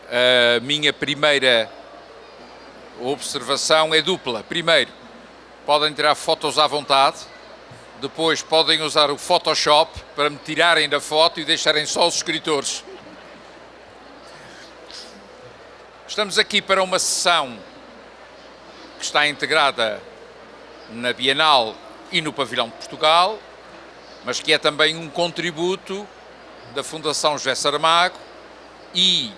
A minha primeira observação é dupla. Primeiro, podem tirar fotos à vontade. Depois podem usar o Photoshop para me tirarem da foto e deixarem só os escritores. Estamos aqui para uma sessão que está integrada na Bienal e no Pavilhão de Portugal, mas que é também um contributo da Fundação José Saramago e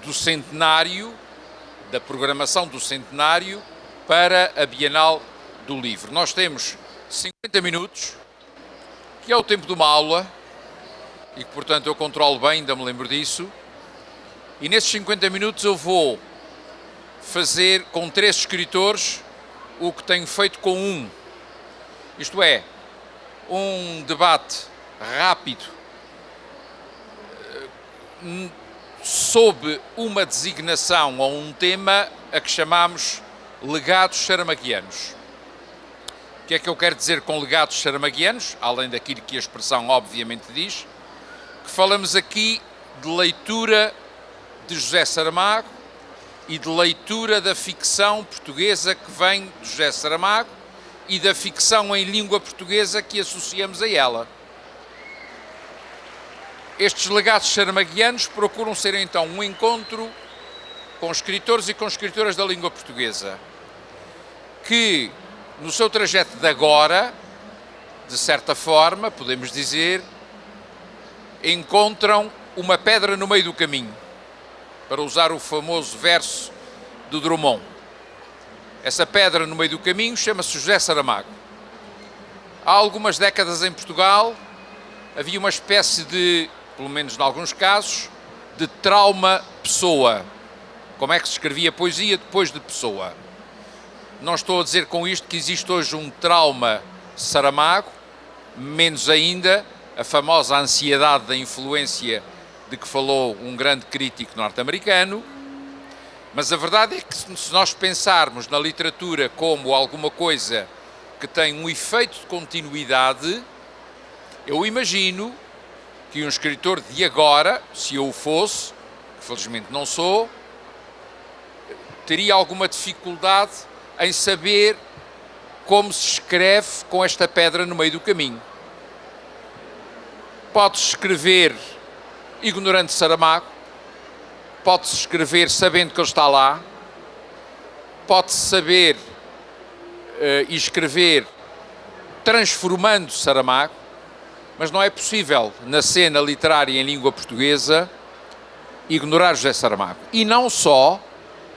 do centenário, da programação do centenário para a Bienal do Livro. Nós temos 50 minutos, que é o tempo de uma aula, e que, portanto, eu controlo bem, ainda me lembro disso, e nesses 50 minutos eu vou fazer com 3 escritores o que tenho feito com um. Isto é, um debate rápido sob uma designação ou um tema a que chamamos legados saramaguianos. O que é que eu quero dizer com legados saramaguianos? Além daquilo que a expressão obviamente diz, que falamos aqui de leitura de José Saramago e de leitura da ficção portuguesa que vem de José Saramago e da ficção em língua portuguesa que associamos a ela. Estes legados saramaguianos procuram ser então um encontro com escritores e com escritoras da língua portuguesa que, no seu trajeto de agora, de certa forma, podemos dizer, encontram uma pedra no meio do caminho, para usar o famoso verso do Drummond. Essa pedra no meio do caminho chama-se José Saramago. Há algumas décadas em Portugal havia uma espécie de, pelo menos em alguns casos, de trauma Pessoa. Como é que se escrevia poesia depois de Pessoa? Não estou a dizer com isto que existe hoje um trauma Saramago, menos ainda a famosa ansiedade da influência de que falou um grande crítico norte-americano, mas a verdade é que se nós pensarmos na literatura como alguma coisa que tem um efeito de continuidade, eu imagino que um escritor de agora, se eu o fosse, que felizmente não sou, teria alguma dificuldade em saber como se escreve com esta pedra no meio do caminho. Pode-se escrever ignorante Saramago, pode-se escrever sabendo que ele está lá, pode-se saber e escrever transformando Saramago, mas não é possível, na cena literária em língua portuguesa, ignorar José Saramago. E não só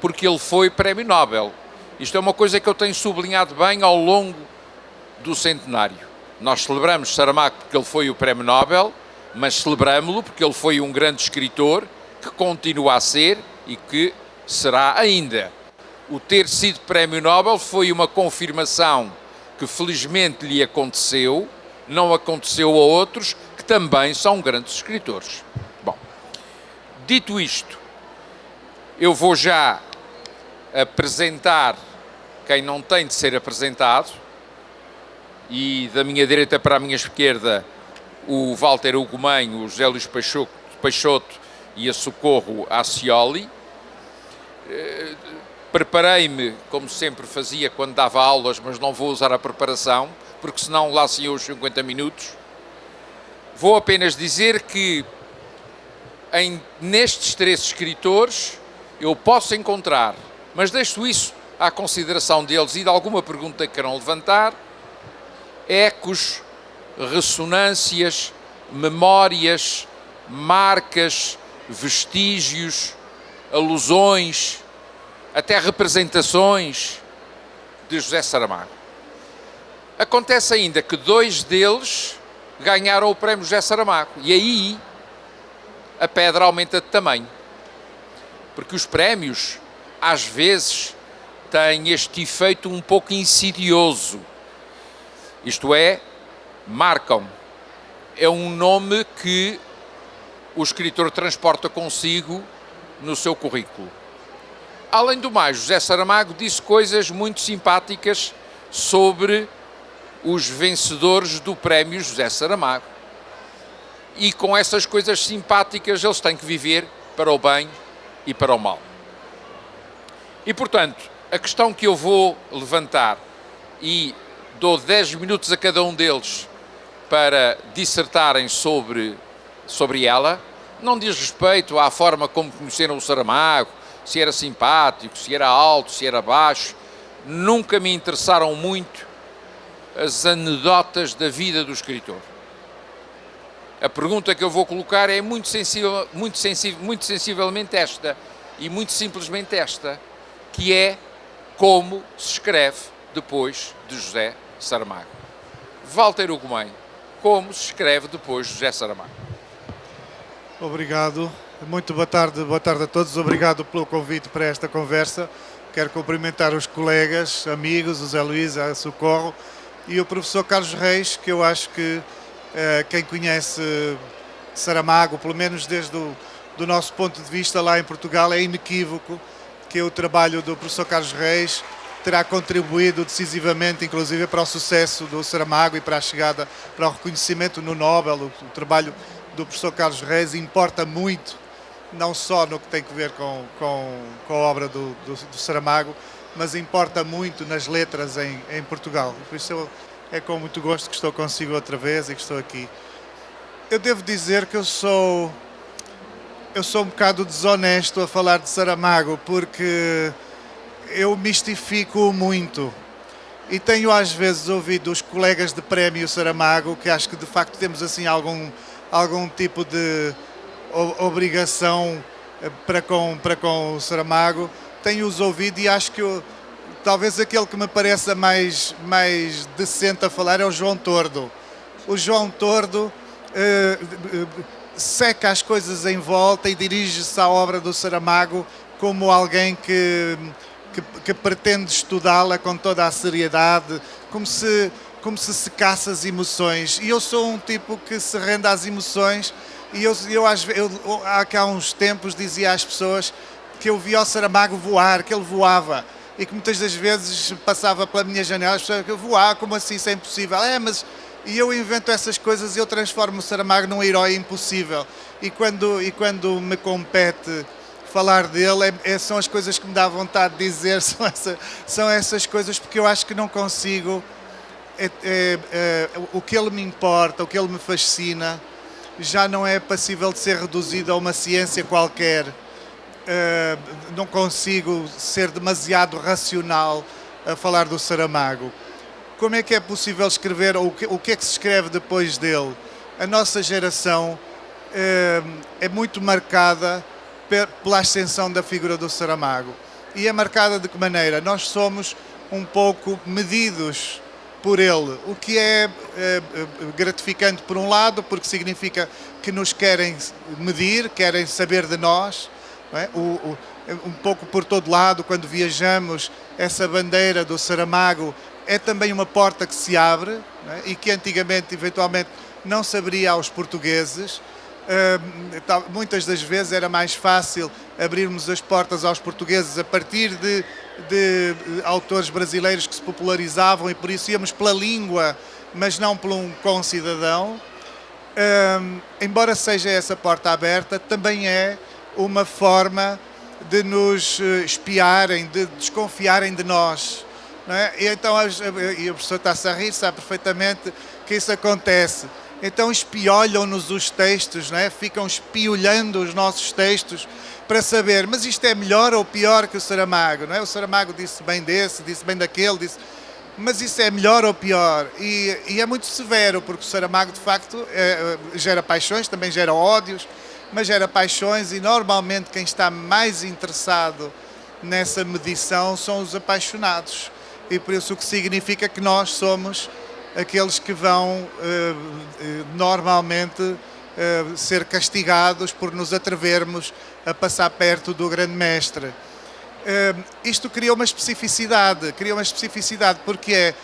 porque ele foi Prémio Nobel. Isto é uma coisa que eu tenho sublinhado bem ao longo do centenário. Nós celebramos Saramago porque ele foi o Prémio Nobel, mas celebramos-lo porque ele foi um grande escritor que continua a ser e que será ainda. O ter sido Prémio Nobel foi uma confirmação que felizmente lhe aconteceu, não aconteceu a outros que também são grandes escritores. Bom, dito isto, eu vou já apresentar quem não tem de ser apresentado, e da minha direita para a minha esquerda o Walter Ugumem, o José Luís Peixoto e a Socorro Acioli. Preparei-me, como sempre fazia quando dava aulas, mas não vou usar a preparação, porque senão lá se iam os 50 minutos. Vou apenas dizer que nestes 3 escritores eu posso encontrar, mas deixo isso à consideração deles e de alguma pergunta que queiram levantar, ecos, ressonâncias, memórias, marcas, vestígios, alusões, até representações de José Saramago. Acontece ainda que 2 deles ganharam o prémio José Saramago, e aí a pedra aumenta de tamanho, porque os prémios às vezes têm este efeito um pouco insidioso, isto é, marcam. É um nome que o escritor transporta consigo no seu currículo. Além do mais, José Saramago disse coisas muito simpáticas sobre os vencedores do prémio José Saramago. E com essas coisas simpáticas eles têm que viver para o bem e para o mal. E, portanto, a questão que eu vou levantar, e dou 10 minutos a cada um deles para dissertarem sobre ela, não diz respeito à forma como conheceram o Saramago, se era simpático, se era alto, se era baixo. Nunca me interessaram muito as anedotas da vida do escritor. A pergunta que eu vou colocar é muito sensivelmente esta, e muito simplesmente esta, que é como se escreve depois de José Saramago. Walter Ugumem, como se escreve depois de José Saramago? Obrigado. Muito boa tarde a todos. Obrigado pelo convite para esta conversa. Quero cumprimentar os colegas, amigos, o Zé Luís, a Socorro e o professor Carlos Reis, que eu acho que quem conhece Saramago, pelo menos desde do nosso ponto de vista lá em Portugal, é inequívoco que o trabalho do professor Carlos Reis terá contribuído decisivamente, inclusive, para o sucesso do Saramago e para a chegada, para o reconhecimento no Nobel. O trabalho do professor Carlos Reis importa muito, não só no que tem a ver com a obra do Saramago, mas importa muito nas letras em Portugal. Por isso é com muito gosto que estou consigo outra vez e que estou aqui. Eu devo dizer que eu sou um bocado desonesto a falar de Saramago, porque eu mistifico muito. E tenho às vezes ouvido os colegas de prémio Saramago, que acho que de facto temos assim algum tipo de obrigação para com o Saramago. Tenho-os ouvido e acho que talvez aquele que me pareça mais decente a falar é o João Tordo. O João Tordo seca as coisas em volta e dirige-se à obra do Saramago como alguém que pretende estudá-la com toda a seriedade, como se secasse as emoções. E eu sou um tipo que se rende às emoções, e eu há uns tempos dizia às pessoas que eu via o Saramago voar, que ele voava, e que muitas das vezes passava pela minha janela, as pessoas que eu voar, como assim, isso é impossível? E eu invento essas coisas e eu transformo o Saramago num herói impossível. E quando me compete falar dele, são as coisas que me dá vontade de dizer, são essas coisas, porque eu acho que não consigo. O que ele me importa, o que ele me fascina, já não é passível de ser reduzido a uma ciência qualquer. Não consigo ser demasiado racional a falar do Saramago. Como é que é possível escrever, ou o que é que se escreve depois dele? A nossa geração é muito marcada pela ascensão da figura do Saramago. E é marcada de que maneira? Nós somos um pouco medidos por ele, o que é gratificante por um lado, porque significa que nos querem medir, querem saber de nós, não é? Um pouco por todo lado, quando viajamos, essa bandeira do Saramago é também uma porta que se abre, não é? E que antigamente, eventualmente, não se abria aos portugueses. Muitas das vezes era mais fácil abrirmos as portas aos portugueses a partir de autores brasileiros que se popularizavam, e por isso íamos pela língua, mas não por um concidadão. Embora seja essa porta aberta, também é uma forma de nos espiarem, de desconfiarem de nós. Não é? E então, e o professor está-se a rir, sabe perfeitamente que isso acontece. Então espiolham-nos os textos, não é? Ficam espiolhando os nossos textos para saber, mas isto é melhor ou pior que o Saramago, não é? O Saramago disse bem desse, disse bem daquele, mas isso é melhor ou pior? E é muito severo, porque o Saramago, de facto, gera paixões, também gera ódios, mas gera paixões, e normalmente quem está mais interessado nessa medição são os apaixonados. E por isso o que significa que nós somos aqueles que vão normalmente ser castigados por nos atrevermos a passar perto do grande mestre. Isto cria uma especificidade, porque é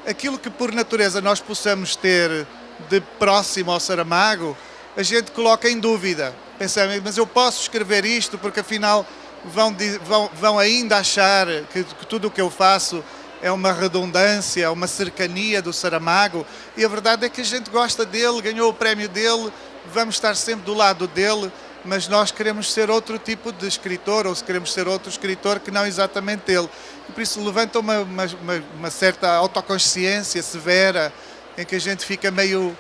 aquilo que por natureza nós possamos ter de próximo ao Saramago, a gente coloca em dúvida. Pensamos, mas eu posso escrever isto porque afinal vão ainda achar que tudo o que eu faço é uma redundância, uma cercania do Saramago, e a verdade é que a gente gosta dele, ganhou o prémio dele, vamos estar sempre do lado dele, mas nós queremos ser outro tipo de escritor, ou se queremos ser outro escritor que não exatamente ele. E por isso levanta uma certa autoconsciência severa, em que a gente fica meio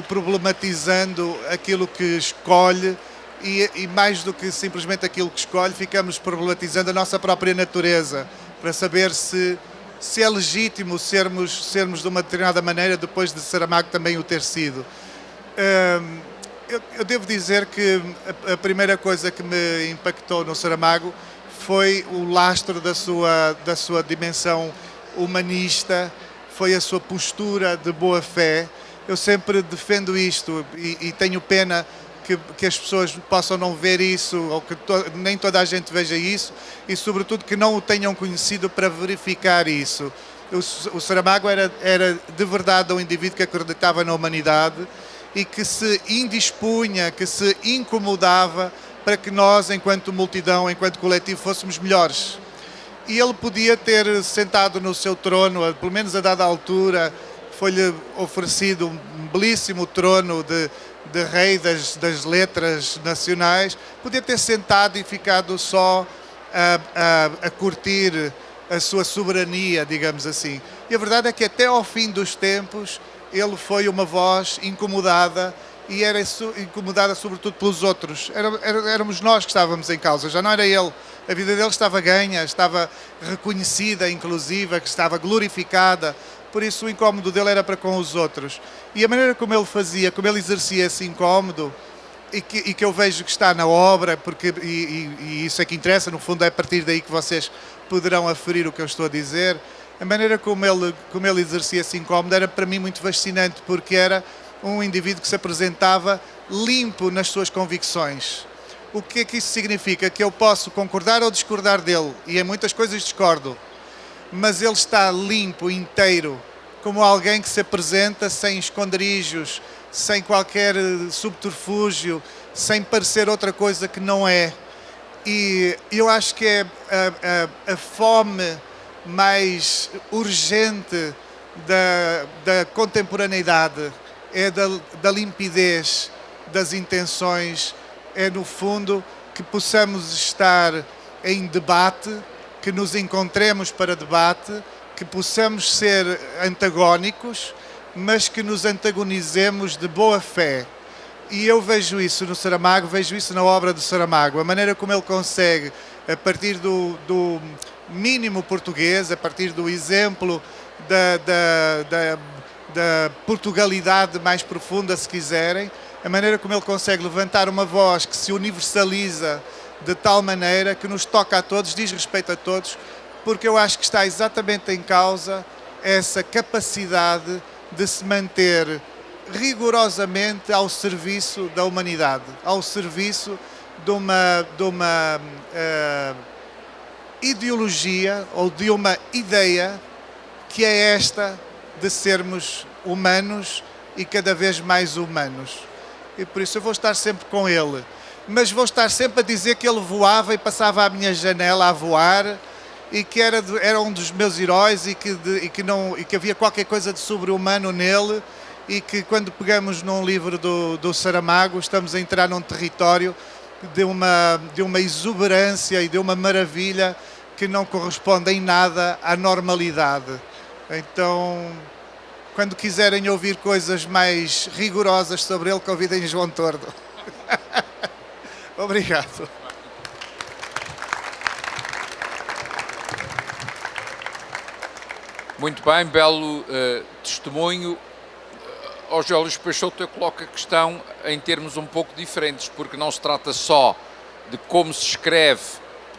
problematizando aquilo que escolhe, e mais do que simplesmente aquilo que escolhe, ficamos problematizando a nossa própria natureza, para saber se é legítimo sermos de uma determinada maneira depois de Saramago também o ter sido. Eu devo dizer que a primeira coisa que me impactou no Saramago foi o lastro da sua dimensão humanista, foi a sua postura de boa fé. Eu sempre defendo isto e tenho pena que as pessoas possam não ver isso, ou que nem toda a gente veja isso, e sobretudo que não o tenham conhecido para verificar isso. O Saramago era de verdade um indivíduo que acreditava na humanidade e que se indispunha, que se incomodava para que nós, enquanto multidão, enquanto coletivo, fôssemos melhores. E ele podia ter sentado no seu trono, pelo menos a dada altura, foi-lhe oferecido um belíssimo trono de rei das letras nacionais, podia ter sentado e ficado só a curtir a sua soberania, digamos assim. E a verdade é que até ao fim dos tempos ele foi uma voz incomodada, e era incomodada sobretudo pelos outros. Éramos nós que estávamos em causa, já não era ele. A vida dele estava ganha, estava reconhecida, inclusive, que estava glorificada. Por isso o incómodo dele era para com os outros. E a maneira como ele fazia, como ele exercia esse incómodo, e que eu vejo que está na obra, e isso é que interessa, no fundo é a partir daí que vocês poderão aferir o que eu estou a dizer. A maneira como ele exercia esse incómodo era para mim muito fascinante, porque era um indivíduo que se apresentava limpo nas suas convicções. O que é que isso significa? Que eu posso concordar ou discordar dele, e em muitas coisas discordo, mas ele está limpo, inteiro, como alguém que se apresenta sem esconderijos, sem qualquer subterfúgio, sem parecer outra coisa que não é. E eu acho que é a fome mais urgente da contemporaneidade, é da limpidez das intenções, é no fundo que possamos estar em debate, que nos encontremos para debate, que possamos ser antagónicos, mas que nos antagonizemos de boa fé. E eu vejo isso no Saramago, vejo isso na obra do Saramago, a maneira como ele consegue, a partir do mínimo português, a partir do exemplo da Portugalidade mais profunda, se quiserem, a maneira como ele consegue levantar uma voz que se universaliza de tal maneira que nos toca a todos, diz respeito a todos, porque eu acho que está exatamente em causa essa capacidade de se manter rigorosamente ao serviço da humanidade, ao serviço de uma ideologia ou de uma ideia que é esta de sermos humanos e cada vez mais humanos. E por isso eu vou estar sempre com ele, mas vou estar sempre a dizer que ele voava e passava à minha janela a voar, e que era um dos meus heróis, e que havia qualquer coisa de sobre-humano nele, e que quando pegamos num livro do Saramago estamos a entrar num território de uma exuberância e de uma maravilha que não corresponde em nada à normalidade. Então, quando quiserem ouvir coisas mais rigorosas sobre ele, convidem João Tordo. Obrigado. Muito bem, belo testemunho. Ao José Luís Peixoto eu coloco a questão em termos um pouco diferentes, porque não se trata só de como se escreve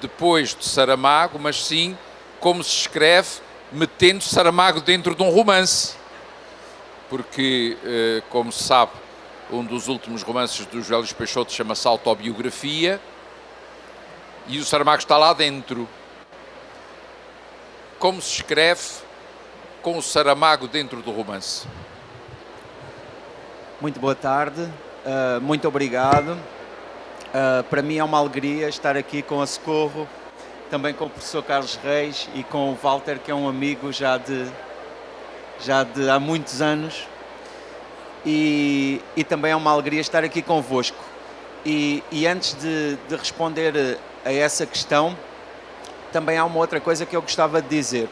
depois de Saramago, mas sim como se escreve metendo Saramago dentro de um romance. Porque, como se sabe, um dos últimos romances do José Luís Peixoto chama-se Autobiografia, e o Saramago está lá dentro. Como se escreve com o Saramago dentro do romance? Muito boa tarde, muito obrigado. Para mim é uma alegria estar aqui com a Socorro, também com o professor Carlos Reis e com o Walter, que é um amigo já de há muitos anos. E também é uma alegria estar aqui convosco. E antes de responder a essa questão, também há uma outra coisa que eu gostava de dizer.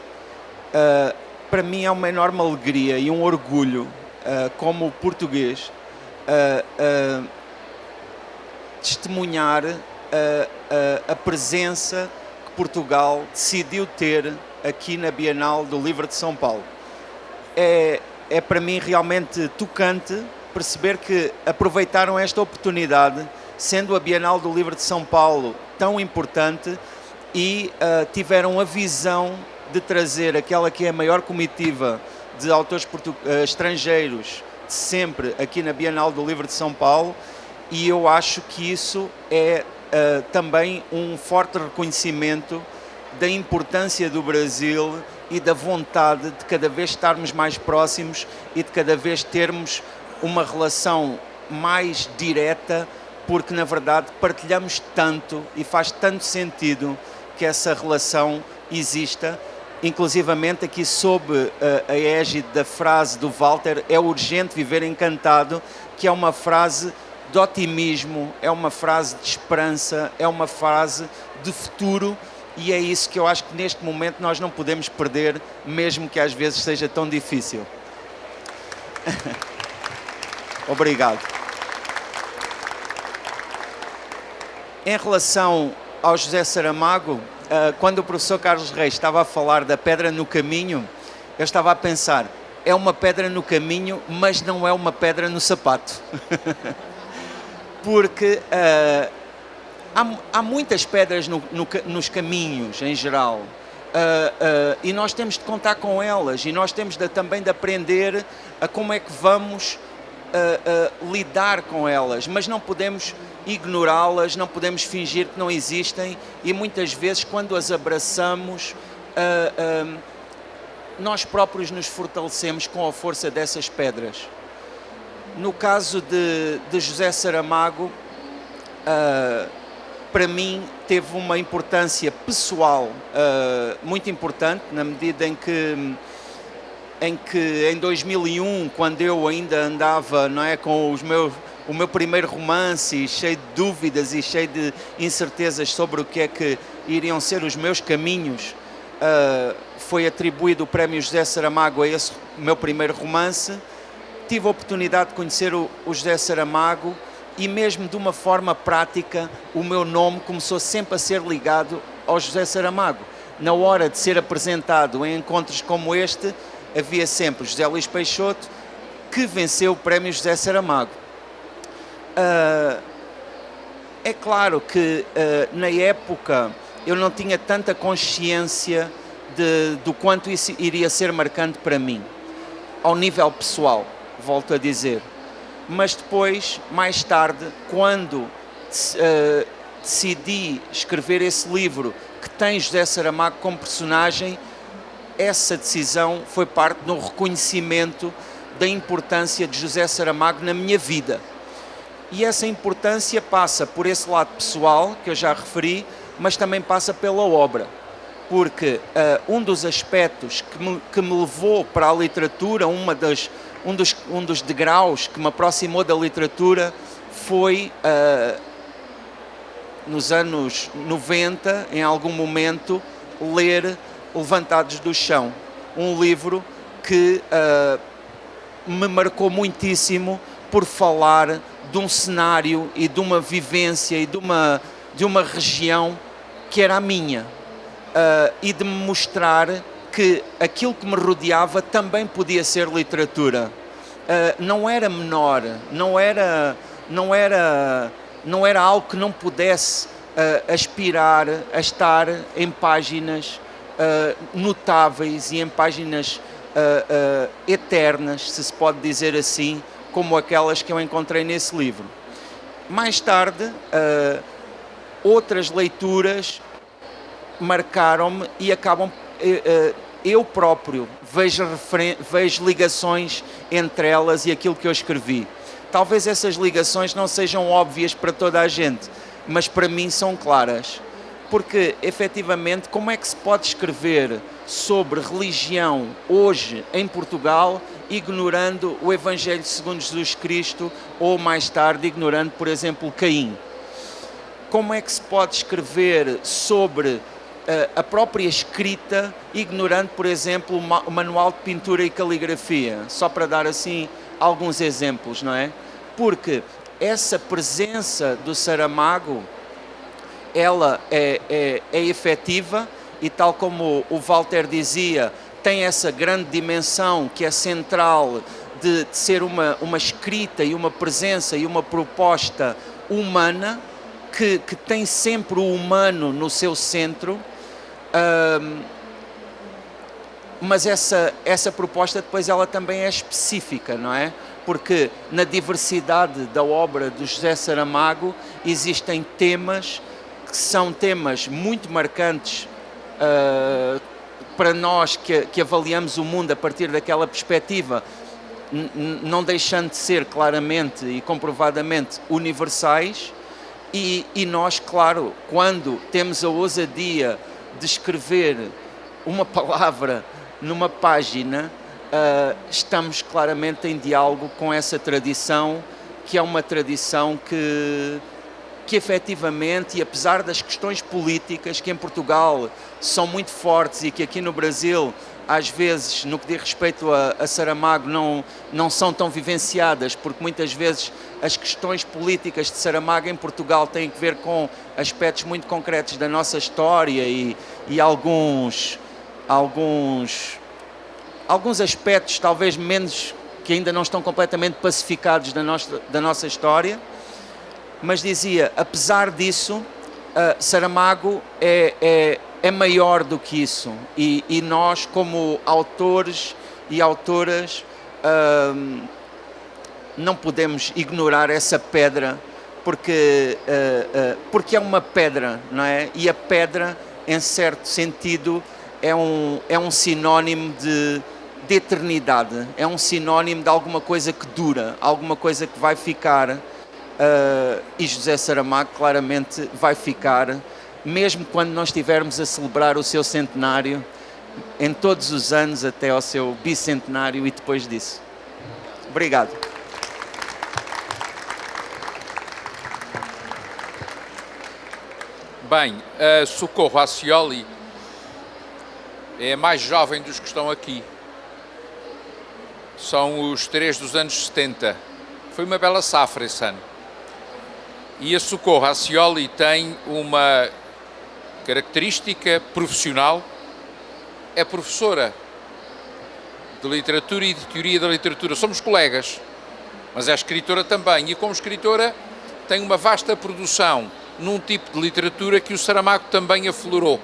Para mim é uma enorme alegria e um orgulho, como português, testemunhar a presença que Portugal decidiu ter aqui na Bienal do Livro de São Paulo. É para mim realmente tocante perceber que aproveitaram esta oportunidade, sendo a Bienal do Livro de São Paulo tão importante, e tiveram a visão de trazer aquela que é a maior comitiva de autores estrangeiros de sempre aqui na Bienal do Livro de São Paulo, e eu acho que isso é também um forte reconhecimento da importância do Brasil e da vontade de cada vez estarmos mais próximos e de cada vez termos uma relação mais direta, porque na verdade partilhamos tanto e faz tanto sentido que essa relação exista. Inclusivamente aqui sob a égide da frase do Walter, é urgente viver encantado, que é uma frase de otimismo, é uma frase de esperança, é uma frase de futuro, e é isso que eu acho que neste momento nós não podemos perder, mesmo que às vezes seja tão difícil. Obrigado. Em relação ao José Saramago, quando o professor Carlos Reis estava a falar da pedra no caminho, eu estava a pensar, é uma pedra no caminho, mas não é uma pedra no sapato. Porque há muitas pedras nos caminhos, em geral, e nós temos de contar com elas, e nós temos também de aprender a como é que vamos lidar com elas, mas não podemos ignorá-las, não podemos fingir que não existem, e muitas vezes quando as abraçamos, nós próprios nos fortalecemos com a força dessas pedras. No caso de José Saramago, para mim teve uma importância pessoal muito importante, na medida em que em 2001, quando eu ainda andava, não é, com o meu primeiro romance, cheio de dúvidas e cheio de incertezas sobre o que é que iriam ser os meus caminhos, foi atribuído o prémio José Saramago a esse meu primeiro romance. Tive a oportunidade de conhecer o José Saramago, e mesmo de uma forma prática o meu nome começou sempre a ser ligado ao José Saramago. Na hora de ser apresentado em encontros como este, havia sempre José Luís Peixoto, que venceu o prémio José Saramago. É claro que na época eu não tinha tanta consciência do quanto isso iria ser marcante para mim, ao nível pessoal, volto a dizer. Mas depois, mais tarde, quando decidi escrever esse livro que tem José Saramago como personagem, essa decisão foi parte de um reconhecimento da importância de José Saramago na minha vida. E essa importância passa por esse lado pessoal, que eu já referi, mas também passa pela obra. Porque um dos aspectos que me levou para a literatura, um dos degraus que me aproximou da literatura, foi nos anos 90, em algum momento, ler Levantados do Chão, um livro que me marcou muitíssimo por falar de um cenário e de uma vivência e de uma região que era a minha, e de me mostrar que aquilo que me rodeava também podia ser literatura. Não era menor, não era algo que não pudesse aspirar a estar em páginas notáveis e em páginas eternas, se pode dizer assim, como aquelas que eu encontrei nesse livro. Mais tarde, outras leituras marcaram-me e acabam... eu próprio vejo ligações entre elas e aquilo que eu escrevi. Talvez essas ligações não sejam óbvias para toda a gente, mas para mim são claras. Porque, efetivamente, como é que se pode escrever sobre religião hoje em Portugal, ignorando o Evangelho segundo Jesus Cristo, ou mais tarde ignorando, por exemplo, Caim? como é que se pode escrever sobre a própria escrita, ignorando, por exemplo, o manual de pintura e caligrafia, só para dar assim alguns exemplos, não é? Porque essa presença do Saramago, ela é efetiva e, tal como o Walter dizia, tem essa grande dimensão que é central de ser uma escrita e uma presença e uma proposta humana que tem sempre o humano no seu centro. Mas essa proposta depois ela também é específica, não é? Porque na diversidade da obra do José Saramago existem temas que são temas muito marcantes para nós que avaliamos o mundo a partir daquela perspectiva, não deixando de ser claramente e comprovadamente universais, e nós, claro, quando temos a ousadia de escrever uma palavra numa página, estamos claramente em diálogo com essa tradição, que é uma tradição que efetivamente, e apesar das questões políticas que em Portugal são muito fortes e que aqui no Brasil, às vezes, no que diz respeito a Saramago, não são tão vivenciadas, porque muitas vezes as questões políticas de Saramago em Portugal têm a ver com aspectos muito concretos da nossa história e alguns aspectos talvez menos, que ainda não estão completamente pacificados da nossa história. Mas dizia, apesar disso, Saramago é maior do que isso, e nós, como autores e autoras, não podemos ignorar essa pedra, porque é uma pedra, não é? E a pedra, em certo sentido, é um sinónimo de eternidade, é um sinónimo de alguma coisa que dura, alguma coisa que vai ficar. E José Saramago claramente vai ficar, mesmo quando nós estivermos a celebrar o seu centenário, em todos os anos até ao seu bicentenário e depois disso. Obrigado. Bem, Socorro Acioli é a mais jovem dos que estão aqui. São os 3 dos anos 70. Foi uma bela safra esse ano. E a Socorro Acioli tem uma característica profissional, é professora de literatura e de teoria da literatura. Somos colegas, mas é escritora também, e como escritora tem uma vasta produção num tipo de literatura que o Saramago também aflorou,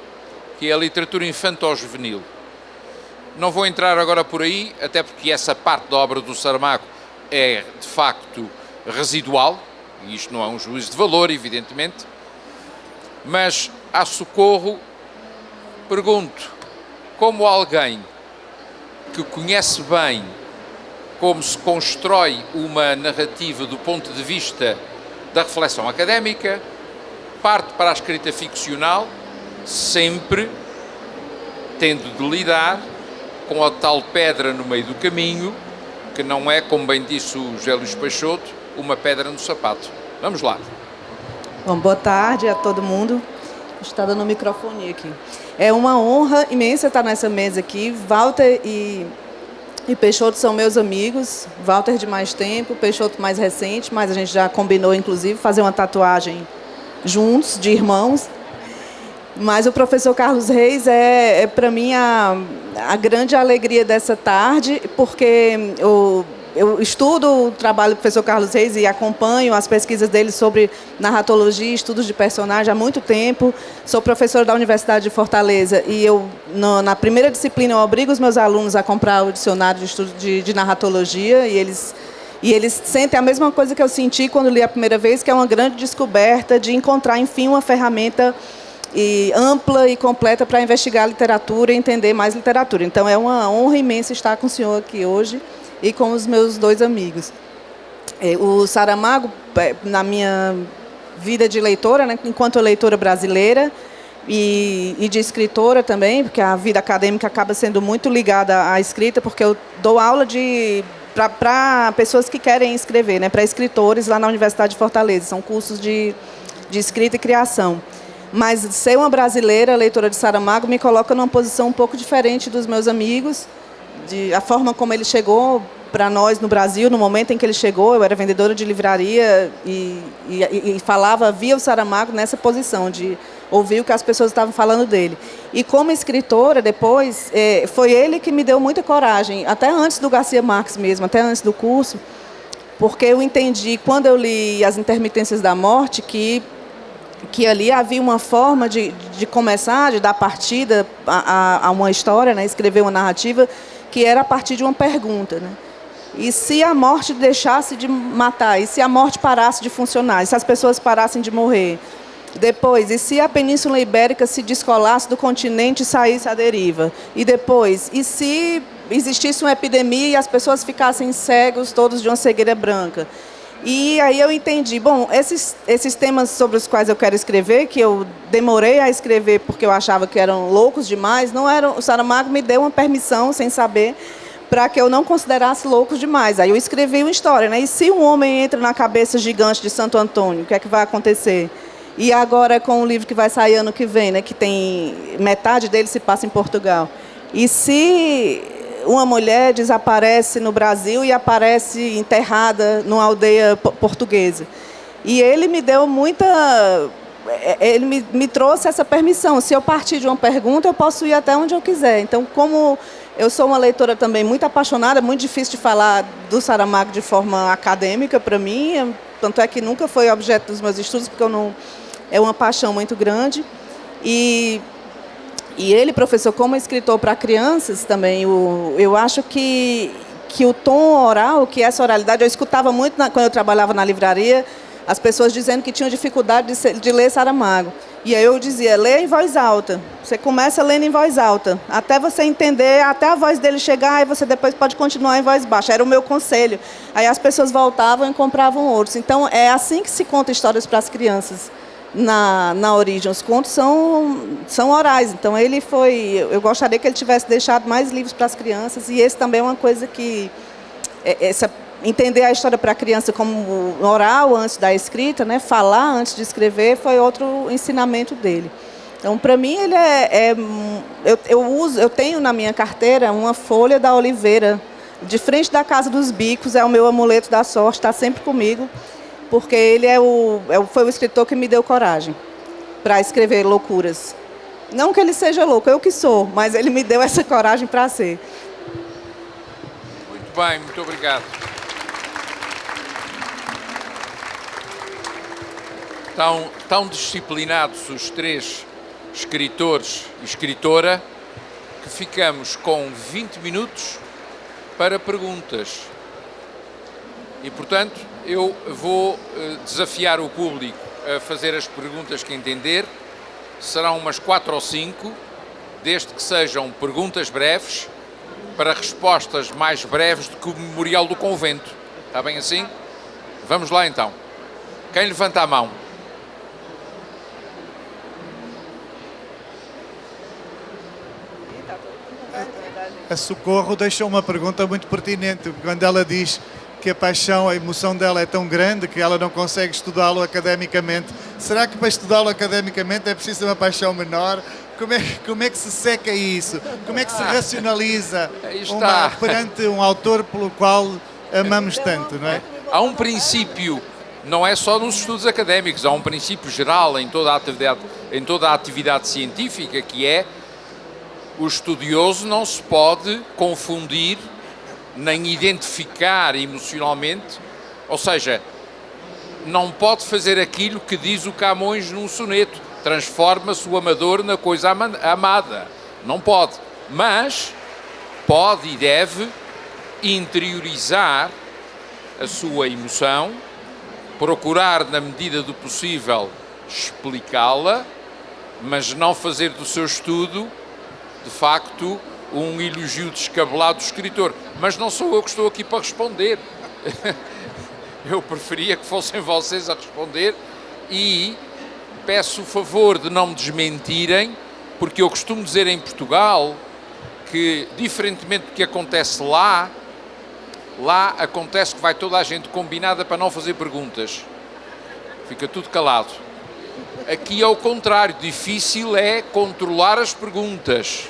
que é a literatura infanto-juvenil. Não vou entrar agora por aí, até porque essa parte da obra do Saramago é, de facto, residual, e isto não é um juízo de valor, evidentemente, mas a Socorro pergunto, como alguém que conhece bem como se constrói uma narrativa do ponto de vista da reflexão académica, parte para a escrita ficcional, sempre tendo de lidar com a tal pedra no meio do caminho, que não é, como bem disse o José Luís Peixoto, uma pedra no sapato. Vamos lá. Bom, boa tarde a todo mundo. Está dando o microfone aqui. É uma honra imensa estar nessa mesa aqui. Walter e Peixoto são meus amigos. Walter de mais tempo, Peixoto mais recente, mas a gente já combinou, inclusive, fazer uma tatuagem juntos, de irmãos. Mas o professor Carlos Reis é para mim, a grande alegria dessa tarde, porque eu estudo o trabalho do professor Carlos Reis e acompanho as pesquisas dele sobre narratologia, estudos de personagem há muito tempo. Sou professora da Universidade de Fortaleza e na primeira disciplina eu obrigo os meus alunos a comprar o dicionário de estudo de narratologia e eles sentem a mesma coisa que eu senti quando li a primeira vez, que é uma grande descoberta de encontrar, enfim, uma ferramenta ampla e completa para investigar a literatura e entender mais literatura. Então, é uma honra imensa estar com o senhor aqui hoje e com os meus 2 amigos. O Saramago, na minha vida de leitora, né, enquanto leitora brasileira e de escritora também, porque a vida acadêmica acaba sendo muito ligada à escrita, porque eu dou aula para pessoas que querem escrever, né, para escritores lá na Universidade de Fortaleza. São cursos de de escrita e criação. Mas ser uma brasileira, leitora de Saramago, me coloca numa posição um pouco diferente dos meus amigos, a forma como ele chegou para nós no Brasil, no momento em que ele chegou. Eu era vendedora de livraria e falava, via o Saramago nessa posição de ouvir o que as pessoas estavam falando dele. E como escritora, depois, foi ele que me deu muita coragem, até antes do Garcia Marques mesmo, até antes do curso, porque eu entendi, quando eu li As Intermitências da Morte, que ali havia uma forma de começar, de dar partida a uma história, né, escrever uma narrativa, que era a partir de uma pergunta, né? E se a morte deixasse de matar? E se a morte parasse de funcionar? E se as pessoas parassem de morrer? Depois, e se a Península Ibérica se descolasse do continente e saísse à deriva? E depois, e se existisse uma epidemia e as pessoas ficassem cegos, todos de uma cegueira branca? E aí eu entendi, bom, esses temas sobre os quais eu quero escrever, que eu demorei a escrever porque eu achava que eram loucos demais, não eram. O Saramago me deu uma permissão, sem saber, para que eu não considerasse loucos demais. Aí eu escrevi uma história, né? E se um homem entra na cabeça gigante de Santo Antônio, o que é que vai acontecer? E agora com o livro que vai sair ano que vem, né, que tem metade dele se passa em Portugal. E se uma mulher desaparece no Brasil e aparece enterrada numa aldeia portuguesa? E ele me deu ele me trouxe essa permissão. Se eu partir de uma pergunta, eu posso ir até onde eu quiser. Então, como eu sou uma leitora também muito apaixonada, muito difícil de falar do Saramago de forma acadêmica para mim, tanto é que nunca foi objeto dos meus estudos, porque é uma paixão muito grande. E ele, professor, como escritor para crianças também, eu acho que o tom oral, que essa oralidade, eu escutava muito quando eu trabalhava na livraria, as pessoas dizendo que tinham dificuldade de ler Saramago. E aí eu dizia, lê em voz alta. Você começa lendo em voz alta, até você entender, até a voz dele chegar, e você depois pode continuar em voz baixa. Era o meu conselho. Aí as pessoas voltavam e compravam outros. Então, é assim que se conta histórias para as crianças na origem. Os contos são orais. Então, eu gostaria que ele tivesse deixado mais livros para as crianças, e esse também é uma coisa que... entender a história para a criança como oral antes da escrita, né? Falar antes de escrever, foi outro ensinamento dele. Então, para mim, ele eu tenho na minha carteira uma folha da Oliveira, de frente da Casa dos Bicos, é o meu amuleto da sorte, está sempre comigo, porque ele foi o escritor que me deu coragem para escrever loucuras. Não que ele seja louco, eu que sou, mas ele me deu essa coragem para ser. Muito bem, muito obrigado. Tão disciplinados os três escritores e escritora que ficamos com 20 minutos para perguntas. E, portanto, eu vou desafiar o público a fazer as perguntas que entender. Serão umas 4 ou 5, desde que sejam perguntas breves, para respostas mais breves do que o Memorial do Convento. Está bem assim? Vamos lá, então. Quem levanta a mão? A Socorro deixou uma pergunta muito pertinente, quando ela diz que a paixão, a emoção dela é tão grande que ela não consegue estudá-lo academicamente. Será que para estudá-lo academicamente é preciso uma paixão menor? Como é que se seca isso? Como é que se racionaliza perante um autor pelo qual amamos tanto, não é? Há um princípio, não é só nos estudos académicos, há um princípio geral em toda a atividade científica, que é: o estudioso não se pode confundir nem identificar emocionalmente, ou seja, não pode fazer aquilo que diz o Camões num soneto: transforma-se o amador na coisa amada. Não pode, mas pode e deve interiorizar a sua emoção, procurar, na medida do possível, explicá-la, mas não fazer do seu estudo, de facto, um elogio descabelado do escritor. Mas não sou eu que estou aqui para responder. Eu preferia que fossem vocês a responder, e peço o favor de não me desmentirem, porque eu costumo dizer em Portugal que, diferentemente do que acontece lá acontece que vai toda a gente combinada para não fazer perguntas. Fica tudo calado. Aqui é o contrário, difícil é controlar as perguntas.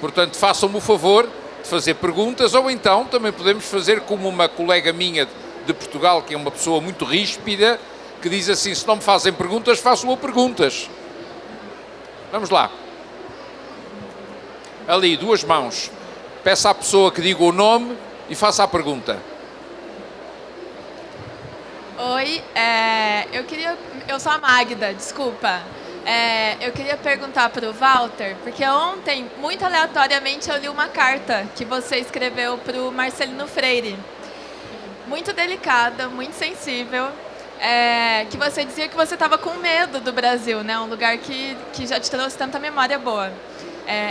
Portanto, façam-me o favor de fazer perguntas, ou então também podemos fazer como uma colega minha de Portugal, que é uma pessoa muito ríspida, que diz assim: se não me fazem perguntas, façam-me perguntas. Vamos lá. Ali, 2 mãos. Peça à pessoa que diga o nome e faça a pergunta. Oi, eu sou a Magda, desculpa. Eu queria perguntar para o Walter, porque ontem, muito aleatoriamente, eu li uma carta que você escreveu para o Marcelino Freire. Muito delicada, muito sensível, que você dizia que você estava com medo do Brasil, né? Um lugar que já te trouxe tanta memória boa.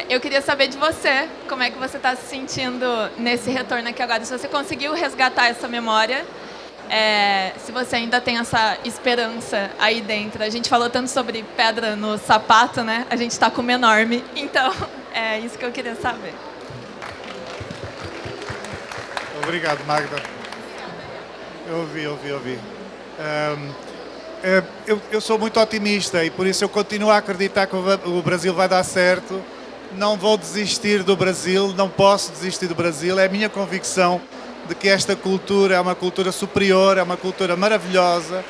Eu queria saber de você, como é que você está se sentindo nesse retorno aqui agora, se você conseguiu resgatar essa memória, se você ainda tem essa esperança aí dentro. A gente falou tanto sobre pedra no sapato, né? A gente está com uma enorme, então é isso que eu queria saber. Obrigado, Magda. Eu ouvi. Eu sou muito otimista e por isso eu continuo a acreditar que o Brasil vai dar certo. Não vou desistir do Brasil, não posso desistir do Brasil. É a minha convicção de que esta cultura é uma cultura superior, é uma cultura maravilhosa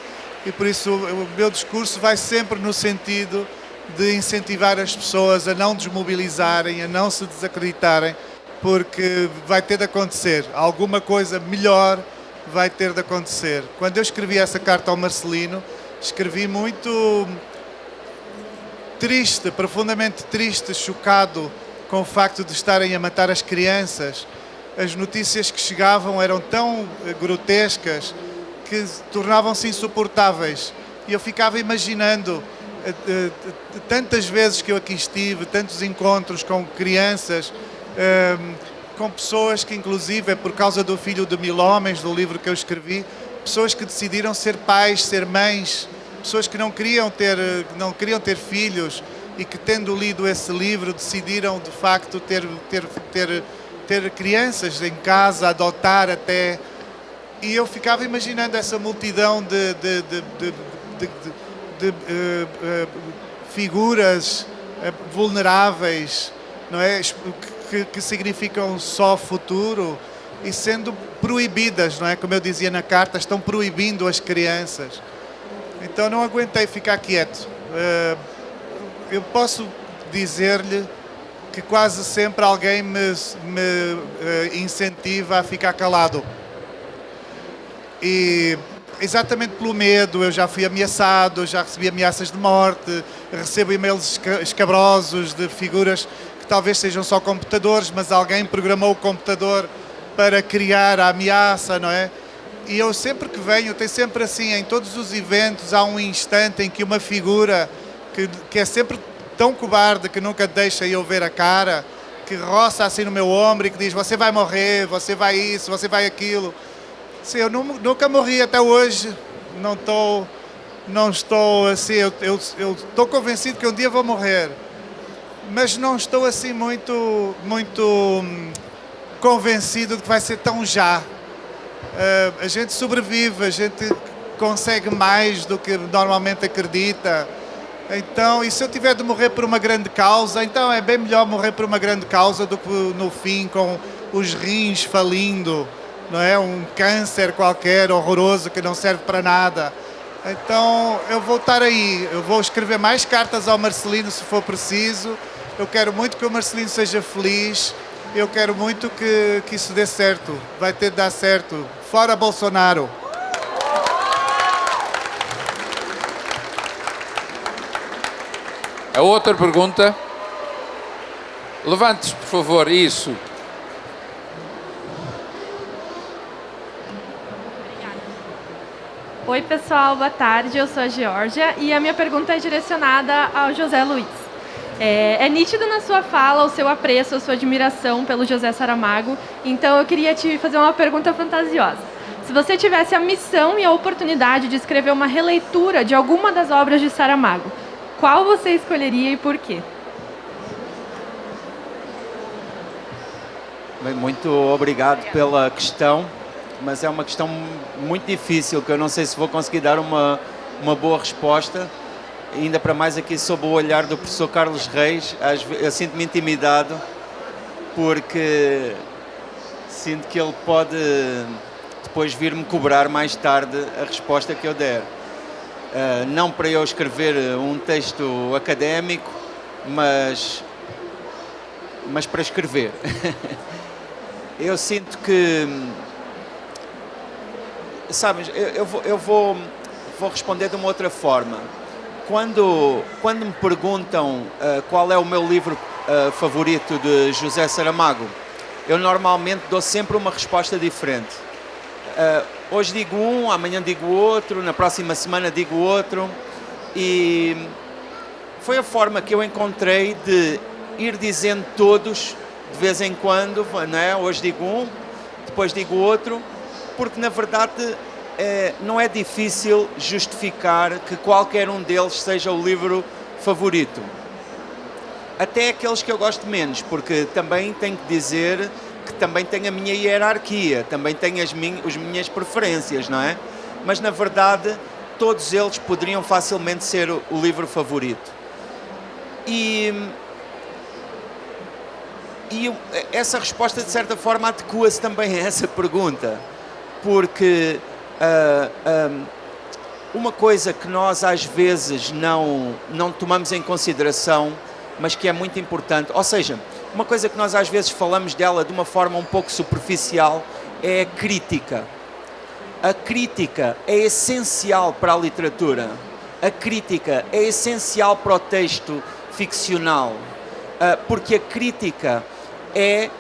e por isso o meu discurso vai sempre no sentido de incentivar as pessoas a não desmobilizarem, a não se desacreditarem, porque vai ter de acontecer. Alguma coisa melhor vai ter de acontecer. Quando eu escrevi essa carta ao Marcelino, escrevi muito triste, profundamente triste, chocado com o facto de estarem a matar as crianças. As notícias que chegavam eram tão grotescas que tornavam-se insuportáveis. E eu ficava imaginando tantas vezes que eu aqui estive, tantos encontros com crianças, com pessoas que, inclusive, por causa do Filho de Mil Homens, do livro que eu escrevi, pessoas que decidiram ser pais, ser mães, pessoas que não queriam ter filhos e que, tendo lido esse livro, decidiram, de facto, ter crianças em casa, adotar até. E eu ficava imaginando essa multidão de figuras vulneráveis, não é? Que significam só futuro e sendo proibidas, não é? Como eu dizia na carta, estão proibindo as crianças. Então não aguentei ficar quieto. Eu posso dizer-lhe que quase sempre alguém me incentiva a ficar calado. E exatamente pelo medo, eu já fui ameaçado, já recebi ameaças de morte, recebo e-mails escabrosos de figuras que talvez sejam só computadores, mas alguém programou o computador para criar a ameaça, não é? E eu sempre que venho, tem sempre assim, em todos os eventos, há um instante em que uma figura que é sempre tão cobarde que nunca deixa eu ver a cara, que roça assim no meu ombro e que diz: você vai morrer, você vai isso, você vai aquilo. Sim, eu nunca morri até hoje, não estou assim, eu estou convencido que um dia vou morrer, mas não estou assim muito convencido de que vai ser tão já. A gente sobrevive, a gente consegue mais do que normalmente acredita. Então, e se eu tiver de morrer por uma grande causa, então é bem melhor morrer por uma grande causa do que no fim com os rins falindo, não é? Um câncer qualquer horroroso que não serve para nada. Então eu vou estar aí, eu vou escrever mais cartas ao Marcelino se for preciso. Eu quero muito que o Marcelino seja feliz, eu quero muito que isso dê certo, vai ter de dar certo. Fora Bolsonaro! A outra pergunta. Levante-se, por favor, isso. Oi, pessoal, boa tarde. Eu sou a Geórgia e a minha pergunta é direcionada ao José Luiz. É nítido na sua fala o seu apreço, a sua admiração pelo José Saramago, então eu queria te fazer uma pergunta fantasiosa. Se você tivesse a missão e a oportunidade de escrever uma releitura de alguma das obras de Saramago, qual você escolheria e por quê? Bem, muito obrigado pela questão, mas é uma questão muito difícil, que eu não sei se vou conseguir dar uma boa resposta. ainda para mais aqui sob o olhar do professor Carlos Reis, eu sinto-me intimidado, porque sinto que ele pode depois vir-me cobrar mais tarde a resposta que eu der. Não para eu escrever um texto académico, mas para escrever. Eu sinto que, sabes, eu vou responder de uma outra forma. Quando me perguntam qual é o meu livro favorito de José Saramago, eu normalmente dou sempre uma resposta diferente. Hoje digo um, amanhã digo outro, na próxima semana digo outro, e foi a forma que eu encontrei de ir dizendo todos de vez em quando, não é? Hoje digo um, depois digo outro, porque na verdade não é difícil justificar que qualquer um deles seja o livro favorito. Até aqueles que eu gosto menos, porque também tenho que dizer que também tenho a minha hierarquia, também tenho as minhas preferências, não é? Mas na verdade todos eles poderiam facilmente ser o livro favorito. E essa resposta de certa forma adequa-se também a essa pergunta, porque uma coisa que nós às vezes não tomamos em consideração, mas que é muito importante, ou seja, uma coisa que nós às vezes falamos dela de uma forma um pouco superficial, é a crítica. A crítica é essencial para a literatura. A crítica é essencial para o texto ficcional, porque a crítica é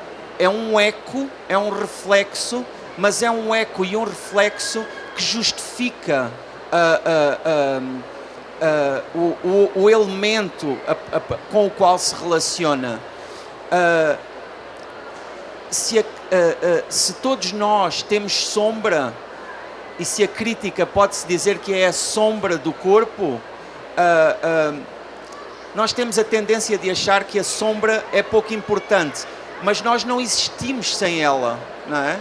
um eco, é um reflexo, mas é um eco e um reflexo que justifica o elemento com o qual se relaciona. Se todos nós temos sombra, e se a crítica pode-se dizer que é a sombra do corpo, nós temos a tendência de achar que a sombra é pouco importante, mas nós não existimos sem ela, não é?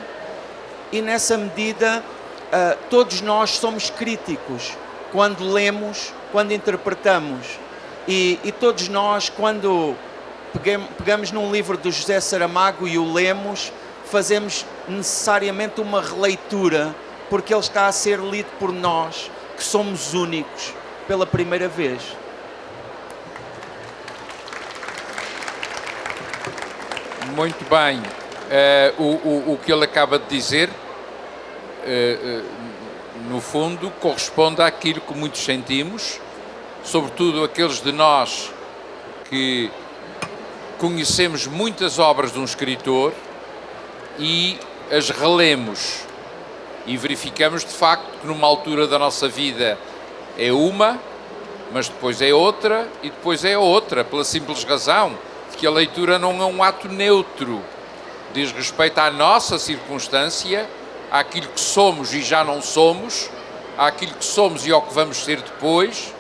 E nessa medida, todos nós somos críticos quando lemos, quando interpretamos, e todos nós, quando pegamos num livro do José Saramago e o lemos, fazemos necessariamente uma releitura, porque ele está a ser lido por nós, que somos únicos, pela primeira vez. Muito bem. O que ele acaba de dizer, no fundo, corresponde àquilo que muitos sentimos, sobretudo aqueles de nós que conhecemos muitas obras de um escritor e as relemos e verificamos de facto que numa altura da nossa vida é uma, mas depois é outra e depois é outra, pela simples razão de que a leitura não é um ato neutro, diz respeito à nossa circunstância, àquilo que somos e já não somos, àquilo que somos e ao que vamos ser depois,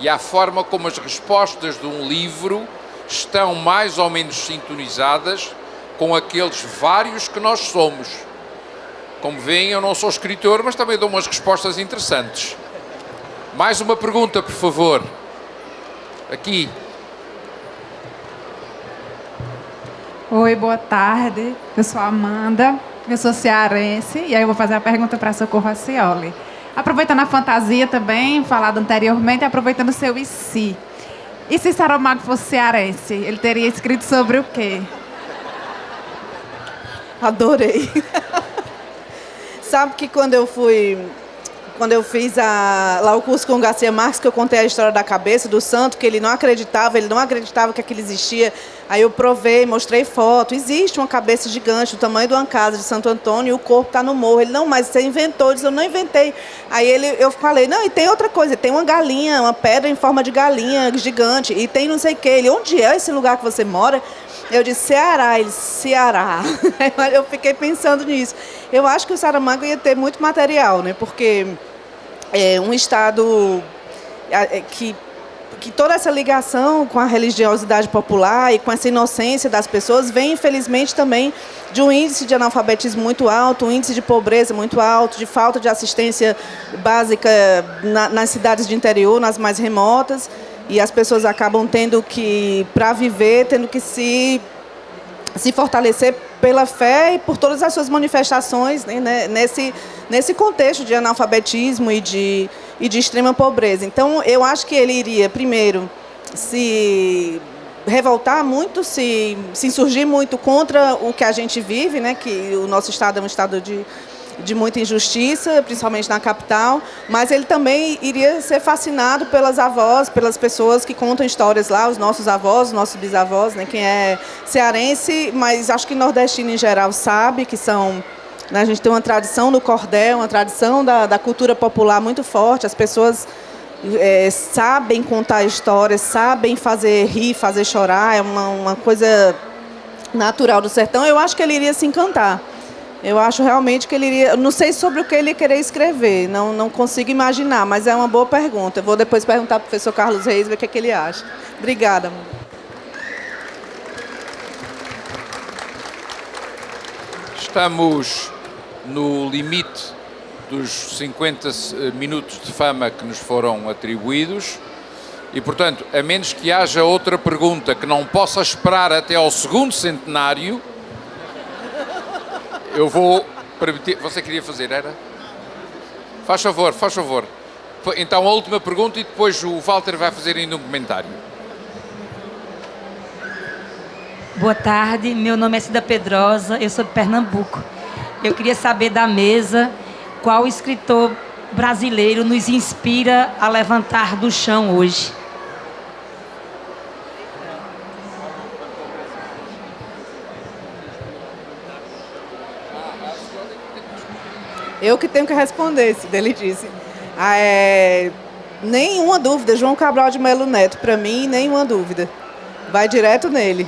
e à forma como as respostas de um livro estão mais ou menos sintonizadas com aqueles vários que nós somos. Como veem, eu não sou escritor, mas também dou umas respostas interessantes. Mais uma pergunta, por favor. Aqui. Oi, boa tarde. Eu sou a Amanda, eu sou cearense, e aí eu vou fazer a pergunta para Socorro Acioli. Aproveitando a fantasia também, falado anteriormente, aproveitando o seu e se Saramago fosse cearense, ele teria escrito sobre o quê? Adorei. Sabe que quando eu fiz lá o curso com o Garcia Marques, que eu contei a história da cabeça do santo, que ele não acreditava que aquilo existia. Aí eu provei, mostrei foto. Existe uma cabeça gigante, do tamanho de uma casa de Santo Antônio, e o corpo está no morro. Ele, não, mas você inventou. Ele disse, eu não inventei. Aí eu falei, não, e tem outra coisa, tem uma galinha, uma pedra em forma de galinha gigante, e tem não sei o quê. Ele, onde é esse lugar que você mora? Eu disse, Ceará. Ele, Ceará. Eu fiquei pensando nisso. Eu acho que o Saramago ia ter muito material, né? Porque é um estado que que toda essa ligação com a religiosidade popular e com essa inocência das pessoas vem, infelizmente, também de um índice de analfabetismo muito alto, um índice de pobreza muito alto, de falta de assistência básica nas cidades de interior, nas mais remotas, e as pessoas acabam tendo que, para viver, tendo que se fortalecer pela fé e por todas as suas manifestações, né, nesse contexto de analfabetismo e de extrema pobreza. Então, eu acho que ele iria, primeiro, se revoltar muito, se insurgir muito contra o que a gente vive, né, que o nosso estado é um estado de muita injustiça, principalmente na capital, mas ele também iria ser fascinado pelas avós, pelas pessoas que contam histórias lá, os nossos avós, os nossos bisavós, né, quem é cearense, mas acho que nordestino em geral sabe que são... A gente tem uma tradição do cordel, uma tradição da cultura popular muito forte. As pessoas sabem contar histórias, sabem fazer rir, fazer chorar. É uma coisa natural do sertão. Eu acho que ele iria se encantar. Eu acho realmente que ele iria... Não sei sobre o que ele ia querer escrever, não consigo imaginar, mas é uma boa pergunta. Eu vou depois perguntar para o professor Carlos Reis, ver o que é que ele acha. Obrigada, amor. Estamos no limite dos 50 minutos de fama que nos foram atribuídos e, portanto, a menos que haja outra pergunta que não possa esperar até ao segundo centenário, eu vou permitir... Você queria fazer, era? Faz favor, faz favor. Então, a última pergunta e depois o Walter vai fazer ainda um comentário. Boa tarde, meu nome é Cida Pedrosa, eu sou de Pernambuco. Eu queria saber da mesa qual escritor brasileiro nos inspira a levantar do chão hoje. Eu que tenho que responder, ele disse. Nenhuma dúvida, João Cabral de Melo Neto, para mim, nenhuma dúvida. Vai direto nele.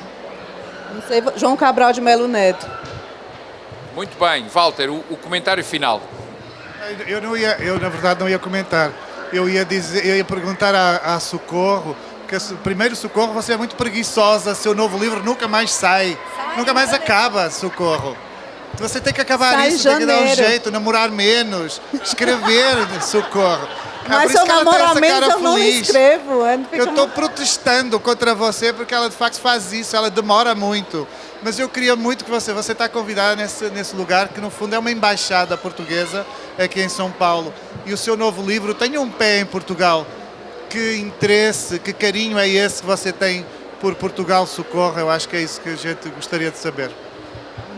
Não sei, João Cabral de Melo Neto. Muito bem, Walter, o comentário final. Eu, na verdade, não ia comentar. Eu ia perguntar à Socorro, que primeiro, Socorro, você é muito preguiçosa, seu novo livro nunca mais sai, nunca mais acaba, Socorro. Você tem que acabar sai isso, tem que dar um jeito, namorar menos, escrever, Socorro. Mas se eu namorar menos, eu não escrevo. Eu estou protestando contra você porque ela de facto faz isso, ela demora muito. Mas eu queria muito que você está convidada nesse lugar que no fundo é uma embaixada portuguesa aqui em São Paulo. E o seu novo livro tem um pé em Portugal. Que interesse, que carinho é esse que você tem por Portugal, Socorro? Eu acho que é isso que a gente gostaria de saber.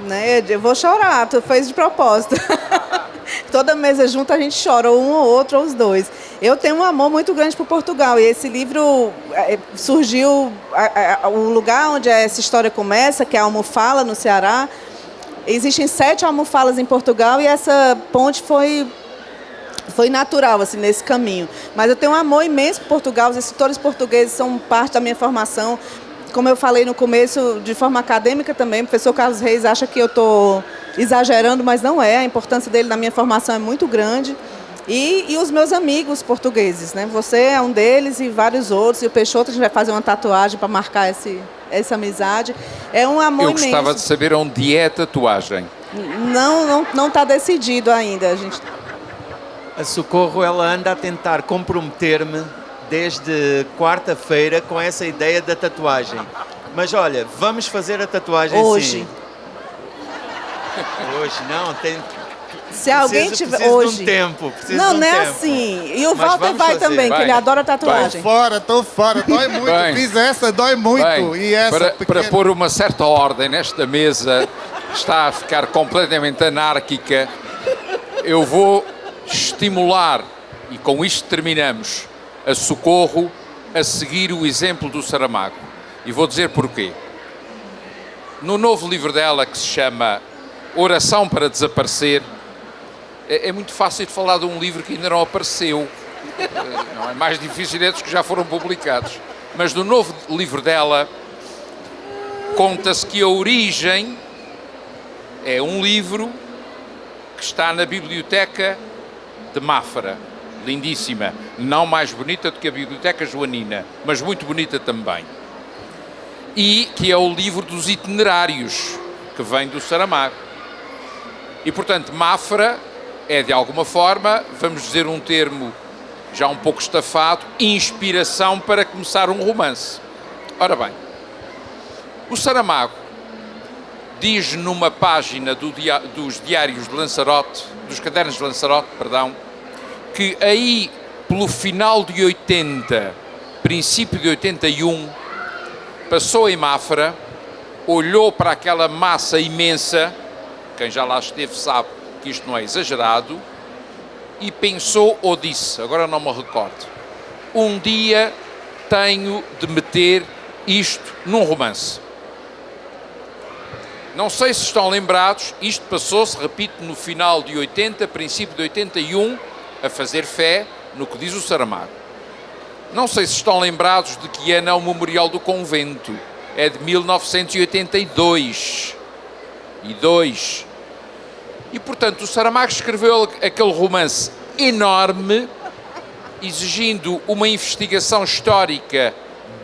Né, eu vou chorar, tu fez de propósito. Toda mesa junta a gente chora, ou um ou outro, ou os dois. Eu tenho um amor muito grande por Portugal, e esse livro surgiu, o lugar onde essa história começa, que é a Almofala, no Ceará. Existem 7 almofalas em Portugal, e essa ponte foi natural, assim, nesse caminho. Mas eu tenho um amor imenso por Portugal, os escritores portugueses são parte da minha formação. Como eu falei no começo, de forma acadêmica também, o professor Carlos Reis acha que eu estou exagerando, mas não é. A importância dele na minha formação é muito grande. E os meus amigos portugueses, né? Você é um deles e vários outros. E o Peixoto, a gente vai fazer uma tatuagem para marcar essa amizade. É um amor imenso. Eu gostava de saber onde é a tatuagem. Não está decidido ainda. A Socorro, ela anda a tentar comprometer-me desde quarta-feira com essa ideia da tatuagem. Mas olha, vamos fazer a tatuagem hoje. Sim. Hoje, não, tem... Se alguém tiver preciso hoje. De um tempo, não é tempo. Assim. E o Walter vai também, que ele adora tatuagem. Estou fora, dói muito. Bem, fiz essa, dói muito. Bem, e essa para pôr uma certa ordem nesta mesa, está a ficar completamente anárquica. Eu vou estimular, e com isto terminamos, a Socorro a seguir o exemplo do Saramago. E vou dizer porquê. No novo livro dela, que se chama Oração para Desaparecer, é muito fácil de falar de um livro que ainda não apareceu. Não é mais difícil dos que já foram publicados. Mas no novo livro dela, conta-se que a origem é um livro que está na biblioteca de Mafra. lindíssima, não mais bonita do que a Biblioteca Joanina, mas muito bonita também. E que é o livro dos itinerários, que vem do Saramago. E, portanto, Mafra é, de alguma forma, vamos dizer um termo já um pouco estafado, inspiração para começar um romance. Ora bem, o Saramago diz numa página dos diários de Lanzarote, dos cadernos de Lanzarote, perdão, que aí pelo final de 80, princípio de 81, passou em Mafra, olhou para aquela massa imensa, quem já lá esteve sabe que isto não é exagerado, e pensou ou disse, agora não me recordo, um dia tenho de meter isto num romance. Não sei se estão lembrados, isto passou-se, repito, no final de 80, princípio de 81, a fazer fé no que diz o Saramago. Não sei se estão lembrados de que ano é o Memorial do Convento. É de 1982. E, portanto, o Saramago escreveu aquele romance enorme, exigindo uma investigação histórica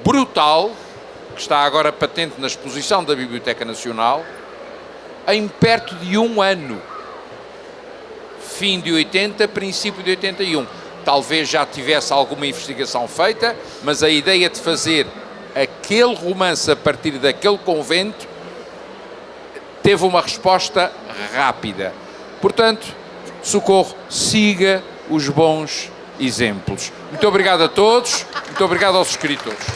brutal, que está agora patente na exposição da Biblioteca Nacional, em perto de um ano. Fim de 80, princípio de 81. Talvez já tivesse alguma investigação feita, mas a ideia de fazer aquele romance a partir daquele convento teve uma resposta rápida. Portanto, Socorro, siga os bons exemplos. Muito obrigado a todos, muito obrigado aos escritores.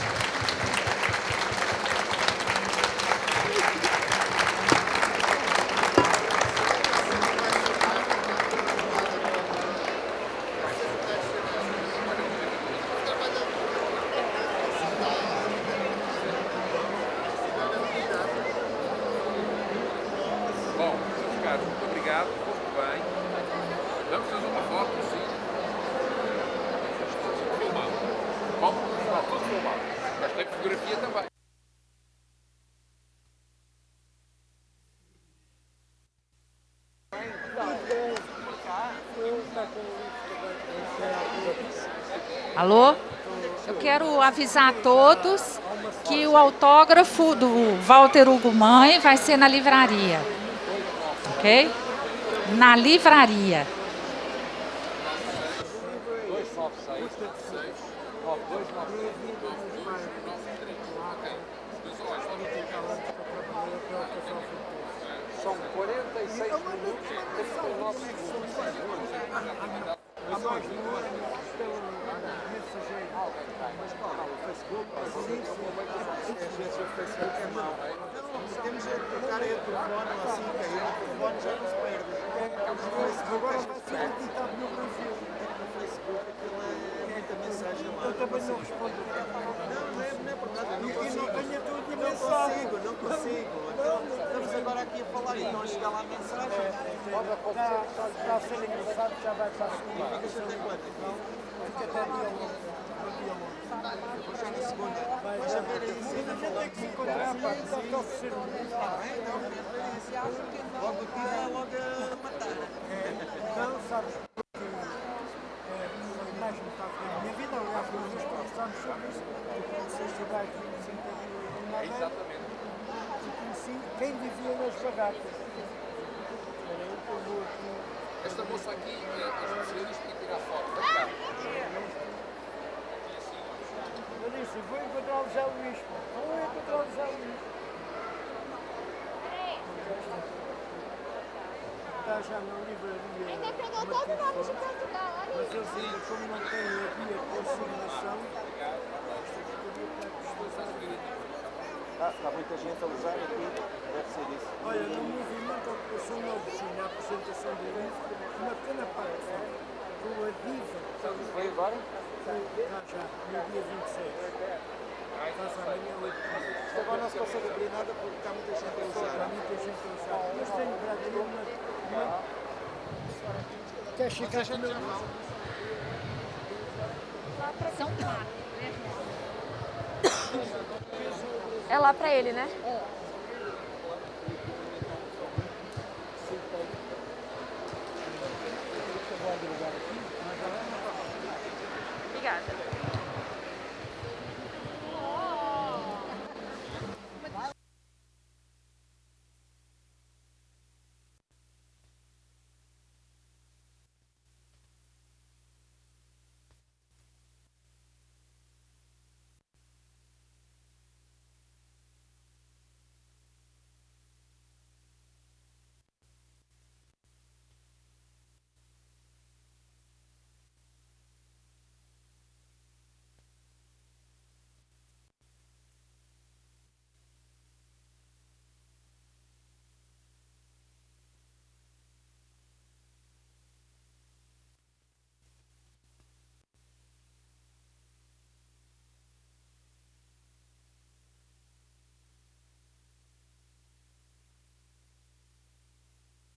Alô? Eu quero avisar a todos que o autógrafo do Walter Hugo Mãe vai ser na livraria. Ok? Na livraria. São 46 minutos e 39 segundos. Temos de trocar o telefone assim, que aí o telefone já não se perde. Agora vai ser editado no Brasil. No Facebook aquilo é muita mensagem lá. Eu também não respondo. Não é verdade. E não tenho tudo de mensagem. Não consigo. Estamos agora aqui a falar e não a chegar lá a mensagem. Está a ser engraçado, já vai para a segunda. E ficas até quando? Fica até dia 11. Depois é na segunda. Vais a ver aí sim. Ainda tem que se encontrar para dizer que oferecer um livro. Logo aqui dá logo a matar. Não, sabes, porque mais metade da minha vida, aliás, nós dois conversámos sobre isso. Eu comecei a estudar aqui no Centro de Madeira. Exatamente. E conheci quem vivia nas barracas. Era eu que eu vou aqui. Esta moça aqui é especialista em tirar foto. Eu disse, vou encontrar o José Luís. Não vou encontrar o José Luís. Está já na livraria. Ainda pegou todo o nome de Portugal. Mas eles ainda, como não têm a guia de consignação, está muita gente a usar aqui, deve ser isso. Olha, no movimento Ocupação Nova China, a apresentação do livro, uma pequena parte do Adiva. Foi agora? Já, no dia 26. Faz amanhã 8 dias. Isto agora não se consegue abrir nada porque está muita gente a usar. Está muita gente a usar. Mas tenho para abrir uma... Quer chegar com o meu irmão? É lá pra ele, né? É.